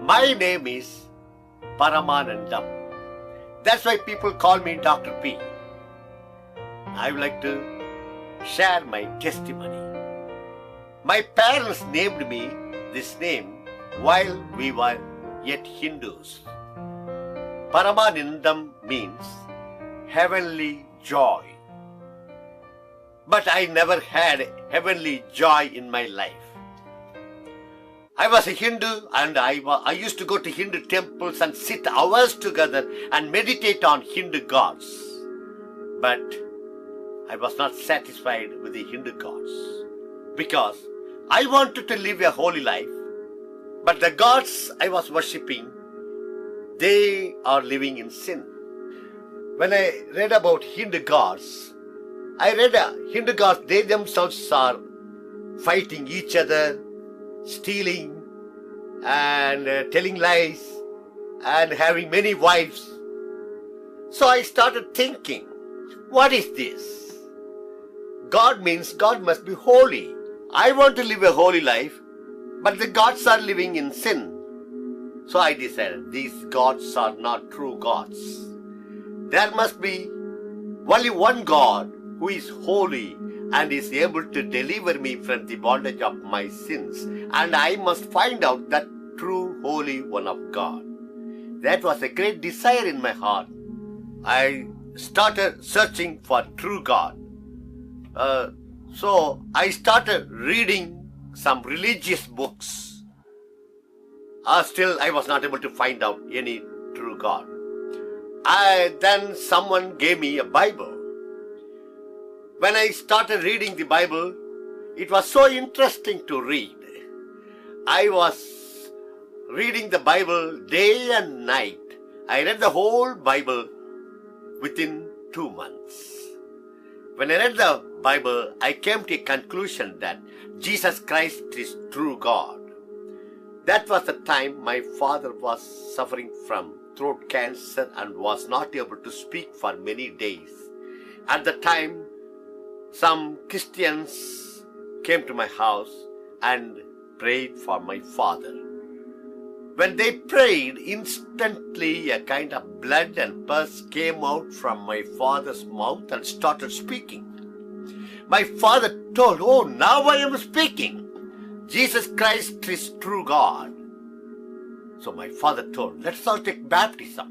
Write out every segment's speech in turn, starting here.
My name is Paramanandam. That's why people call me Dr. P. I would like to share my testimony. My parents named me this name while we were yet Hindus. Paramanandam means heavenly joy. But I never had heavenly joy in my life. I was a Hindu and I used to go to Hindu temples and sit hours together and meditate on Hindu gods. But I was not satisfied with the Hindu gods because I wanted to live a holy life. But the gods I was worshipping, they are living in sin. When I read about Hindu gods, I read Hindu gods, they themselves are fighting each other, stealing and telling lies and having many wives. So I started thinking, what is this? God means God must be holy. I want to live a holy life, but the gods are living in sin. So I decided these gods are not true gods. There must be only one God who is holy and is able to deliver me from the bondage of my sins. And I must find out that true Holy One of God. That was a great desire in my heart. I started searching for true God. So I started reading some religious books. Still, I was not able to find out any true God. Then someone gave me a Bible. When I started reading the Bible, it was so interesting to read. I was reading the Bible day and night. I read the whole Bible within 2 months. When I read the Bible, I came to a conclusion that Jesus Christ is true God. That was the time my father was suffering from throat cancer and was not able to speak for many days. At the time, some Christians came to my house and prayed for my father. When they prayed, instantly a kind of blood and pus came out from my father's mouth and started speaking. My father told, "Oh, now I am speaking. Jesus Christ is true God." So my father told, "Let's all take baptism."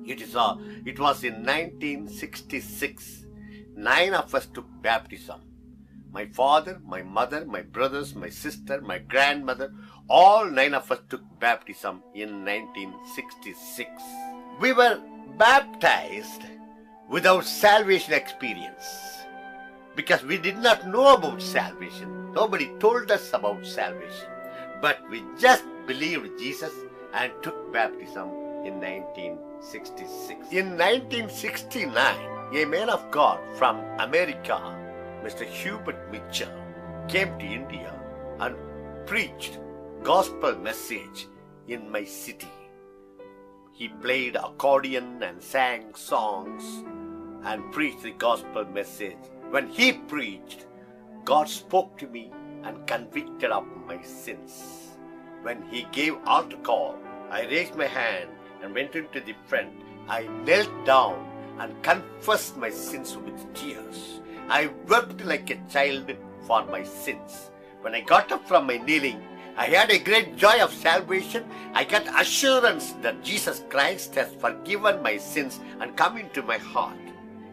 It was in 1966. 9 of us took baptism. My father, my mother, my brothers, my sister, my grandmother, all 9 of us took baptism in 1966. We were baptized without salvation experience because we did not know about salvation. Nobody told us about salvation. But we just believed Jesus and took baptism in 1966. In 1969, a man of God from America, Mr. Hubert Mitchell, came to India and preached gospel message in my city. He played accordion and sang songs and preached the gospel message. When he preached, God spoke to me and convicted of my sins. When he gave altar call, I raised my hand and went into the front. I knelt down and confessed my sins with tears. I wept like a child for my sins. When I got up from my kneeling, I had a great joy of salvation. I got assurance that Jesus Christ has forgiven my sins and come into my heart.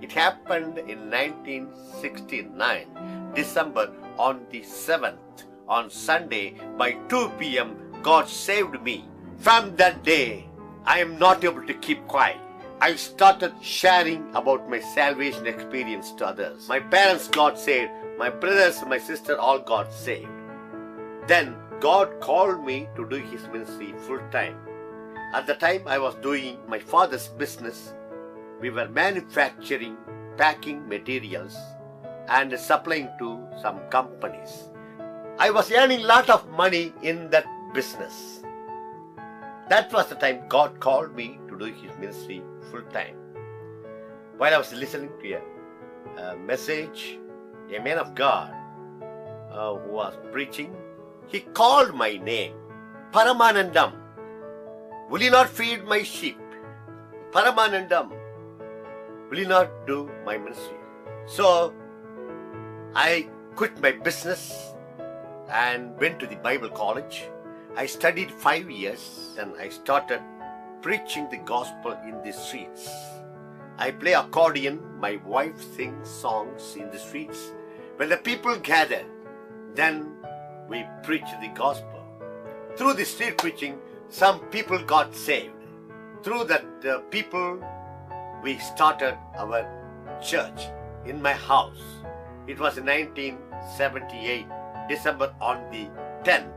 It happened in 1969, December on the 7th. On Sunday by 2 p.m., God saved me. From that day, I am not able to keep quiet. I started sharing about my salvation experience to others. My parents got saved. My brothers, my sister all got saved. Then God called me to do His ministry full time. At the time I was doing my father's business. We were manufacturing, packing materials and supplying to some companies. I was earning a lot of money in that business. That was the time God called me to do His ministry full time. While I was listening to a message, a man of God who was preaching, he called my name, Paramanandam. Will you not feed my sheep? Paramanandam, will you not do my ministry? So I quit my business and went to the Bible college. I studied 5 years, then I started preaching the gospel in the streets. I play accordion, my wife sings songs in the streets. When the people gather, then we preach the gospel. Through the street preaching, some people got saved. Through that people, we started our church in my house. It was in 1978, December on the 10th.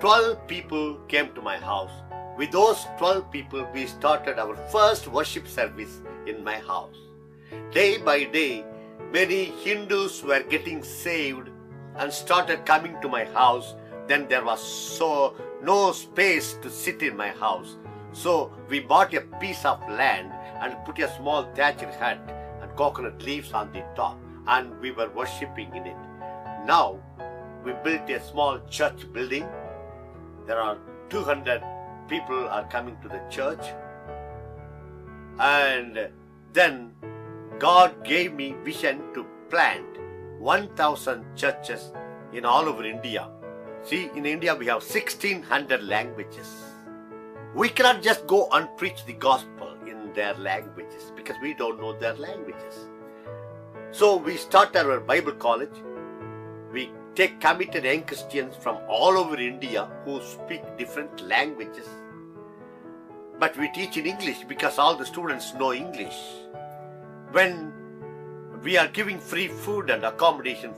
12 people came to my house. With those 12 people, we started our first worship service in my house. Day by day, many Hindus were getting saved and started coming to my house. Then there was no space to sit in my house. So we bought a piece of land and put a small thatched hut and coconut leaves on the top, and we were worshipping in it. Now we built a small church building. There are 200 people are coming to the church, and then God gave me vision to plant 1,000 churches in all over India. See, in India we have 1,600 languages. We cannot just go and preach the gospel in their languages because we don't know their languages. So we started our Bible college. We take committed young Christians from all over India who speak different languages. But we teach in English because all the students know English. When we are giving free food and accommodation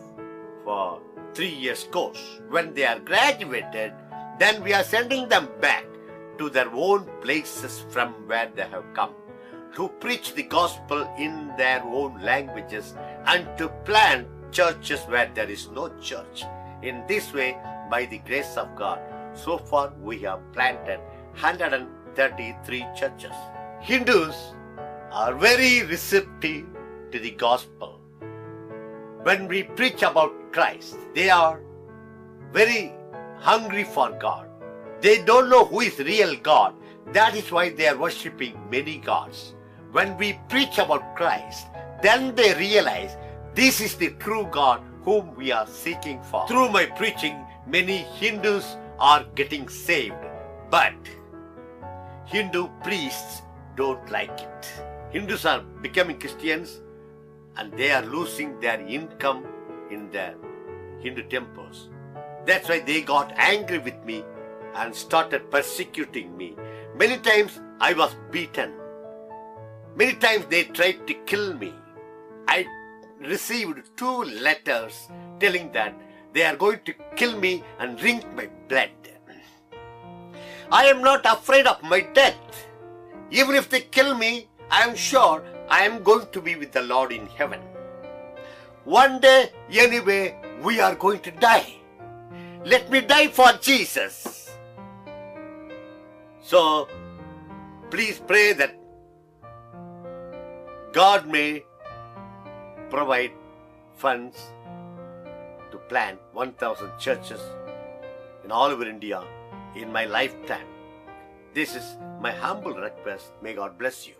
for 3 years course, when they are graduated, then we are sending them back to their own places from where they have come to preach the gospel in their own languages and to plant churches where there is no church. In this way, by the grace of God, so far we have planted 133 churches. Hindus are very receptive to the gospel. When we preach about Christ, they are very hungry for God. They don't know who is real God. That is why they are worshipping many gods. When we preach about Christ, then they realize this is the true God whom we are seeking for. Through my preaching, many Hindus are getting saved, but Hindu priests don't like it. Hindus are becoming Christians and they are losing their income in their Hindu temples. That's why they got angry with me and started persecuting me. Many times I was beaten. Many times they tried to kill me. I received 2 letters telling that they are going to kill me and drink my blood. I am not afraid of my death. Even if they kill me, I am sure I am going to be with the Lord in heaven. One day, anyway, we are going to die. Let me die for Jesus. So, please pray that God may provide funds to plant 1,000 churches in all over India in my lifetime. This is my humble request. May God bless you.